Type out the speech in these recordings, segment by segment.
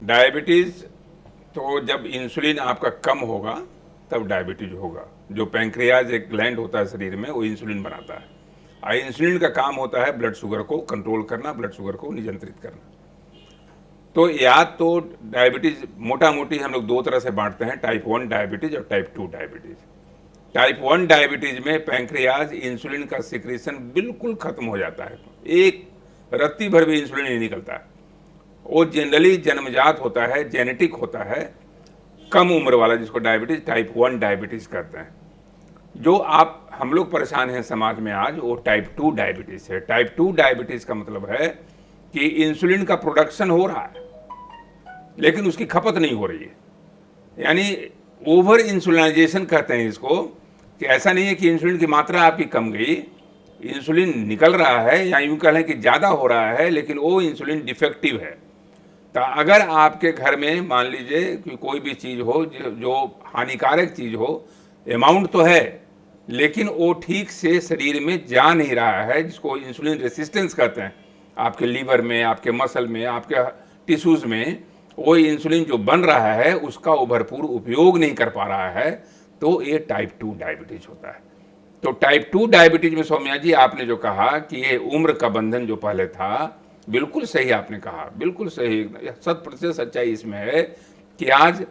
Diabetes तो जब insulin आपका कम होगा तब डायबिटीज होगा। जो पैंक्रियाज एक ग्लैंड होता है शरीर में, वो इंसुलिन बनाता है। इंसुलिन का काम होता है ब्लड शुगर को कंट्रोल करना, ब्लड शुगर को नियंत्रित करना। तो या तो डायबिटीज मोटा मोटी हम लोग दो तरह से बांटते हैं, टाइप 1 डायबिटीज और टाइप 2 डायबिटीज। टाइप 1 डायबिटीज में पैंक्रियाज इंसुलिन का सिक्रीशन बिल्कुल खत्म हो जाता है, एक रत्ती भर भी इंसुलिन नहीं निकलता है। वो जनरली जन्मजात होता है, जेनेटिक होता है, कम उम्र वाला, जिसको डायबिटीज टाइप 1 डायबिटीज कहते हैं। जो आप हम लोग परेशान हैं समाज में आज, वो टाइप 2 डायबिटीज है। टाइप 2 डायबिटीज का मतलब है कि इंसुलिन का प्रोडक्शन हो रहा है लेकिन उसकी खपत नहीं हो रही है, यानी ओवर इंसुलिनाइजेशन कहते हैं इसको, कि ऐसा नहीं है कि इंसुलिन की मात्रा आपकी कम गई, इंसुलिन निकल रहा है, या यूं कह लें कि ज़्यादा हो रहा है, लेकिन वो इंसुलिन डिफेक्टिव है। तो अगर आपके घर में मान लीजिए कि कोई भी चीज़ हो जो हानिकारक चीज़ हो, अमाउंट तो है लेकिन वो ठीक से शरीर में जा नहीं रहा है, जिसको इंसुलिन रेसिस्टेंस कहते हैं, आपके लीवर में, आपके मसल में, आपके टिश्यूज़ में वो इंसुलिन जो बन रहा है उसका वो भरपूर उपयोग नहीं कर पा रहा है, तो ये टाइप 2 डायबिटीज होता है। तो टाइप 2 डायबिटीज में सौम्या जी आपने जो कहा कि ये उम्र का बंधन जो पहले था, बिल्कुल सही आपने कहा, बिल्कुल सही, 100% सच्चाई इसमें है कि आज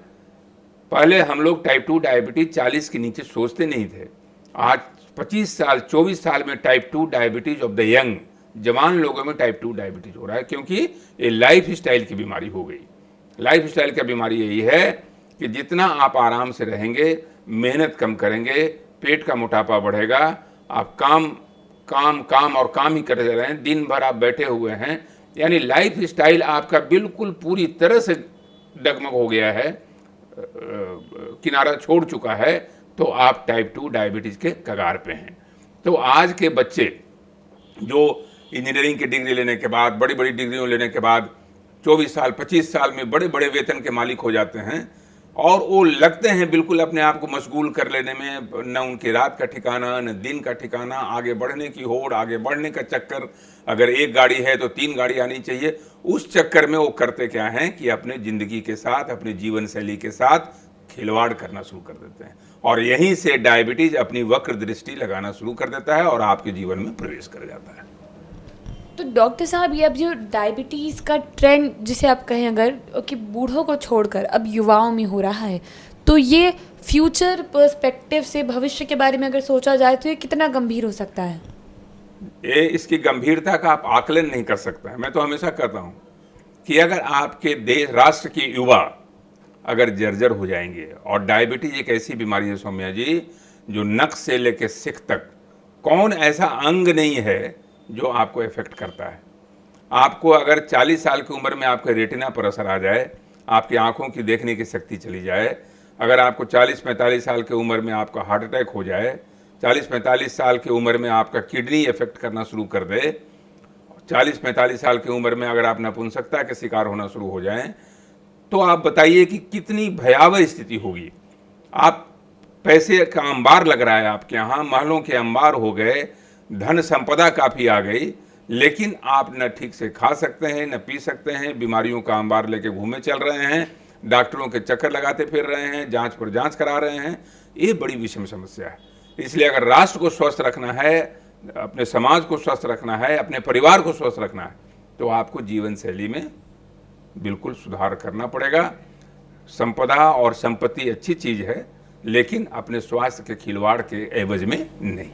पहले हम लोग टाइप 2 डायबिटीज 40 के नीचे सोचते नहीं थे। आज 25 साल 24 साल में type 2 diabetes of the young, जवान लोगों में टाइप 2 डायबिटीज हो रहा है, क्योंकि ये लाइफ स्टाइल की बीमारी हो गई। लाइफ स्टाइल की बीमारी यही है कि जितना आप आराम से रहेंगे, मेहनत कम करेंगे, पेट का मोटापा बढ़ेगा, आप काम काम काम और काम ही करते रहे हैं, दिन भर आप बैठे हुए हैं, यानी लाइफ स्टाइल आपका बिल्कुल पूरी तरह से डगमग हो गया है, किनारा छोड़ चुका है, तो आप टाइप 2 डायबिटीज़ के कगार पे हैं। तो आज के बच्चे जो इंजीनियरिंग की डिग्री लेने के बाद, बड़ी बड़ी डिग्रियों लेने के बाद 24 साल 25 साल में बड़े बड़े वेतन के मालिक हो जाते हैं, और वो लगते हैं बिल्कुल अपने आप को मशगूल कर लेने में, न उनकी रात का ठिकाना न दिन का ठिकाना, आगे बढ़ने की होड़, आगे बढ़ने का चक्कर, अगर एक गाड़ी है तो 3 गाड़ी आनी चाहिए, उस चक्कर में वो करते क्या हैं कि अपने ज़िंदगी के साथ, अपने जीवन शैली के साथ खिलवाड़ करना शुरू कर देते हैं, और यहीं से डायबिटीज़ अपनी वक्र दृष्टि लगाना शुरू कर देता है और आपके जीवन में प्रवेश कर जाता है। तो डॉक्टर साहब, ये अब जो डायबिटीज़ का ट्रेंड जिसे आप कहें अगर, कि बूढ़ों को छोड़कर अब युवाओं में हो रहा है, तो ये फ्यूचर पर्सपेक्टिव से, भविष्य के बारे में अगर सोचा जाए तो ये कितना गंभीर हो सकता है? ये इसकी गंभीरता का आप आकलन नहीं कर सकते हैं। मैं तो हमेशा कहता हूँ कि अगर आपके देश राष्ट्र के युवा अगर जर्जर हो जाएंगे, और डायबिटीज एक ऐसी बीमारी है सौम्या जी, जो नक से लेकर सिख तक कौन ऐसा अंग नहीं है जो आपको इफेक्ट करता है। आपको अगर 40 साल की उम्र में आपके रेटिना पर असर आ जाए, आपकी आंखों की देखने की शक्ति चली जाए, अगर आपको 40-45 साल की उम्र में आपका हार्ट अटैक हो जाए, 40-45 साल की उम्र में आपका किडनी इफेक्ट करना शुरू कर दे, 40-45 साल की उम्र में अगर आप नपुंसकता के शिकार होना शुरू हो जाएं, तो आप बताइए कि कितनी भयावह स्थिति होगी। आप पैसे का अंबार लग रहा है आपके यहाँ, महलों के अंबार हो गए, धन संपदा काफ़ी आ गई, लेकिन आप न ठीक से खा सकते हैं, न पी सकते हैं, बीमारियों का अंबार लेके घूमे चल रहे हैं, डॉक्टरों के चक्कर लगाते फिर रहे हैं, जांच पर जांच करा रहे हैं। ये बड़ी विषम समस्या है। इसलिए अगर राष्ट्र को स्वस्थ रखना है, अपने समाज को स्वस्थ रखना है, अपने परिवार को स्वस्थ रखना है, तो आपको जीवन शैली में बिल्कुल सुधार करना पड़ेगा। संपदा और संपत्ति अच्छी चीज़ है, लेकिन अपने स्वास्थ्य के खिलवाड़ के एवज में नहीं।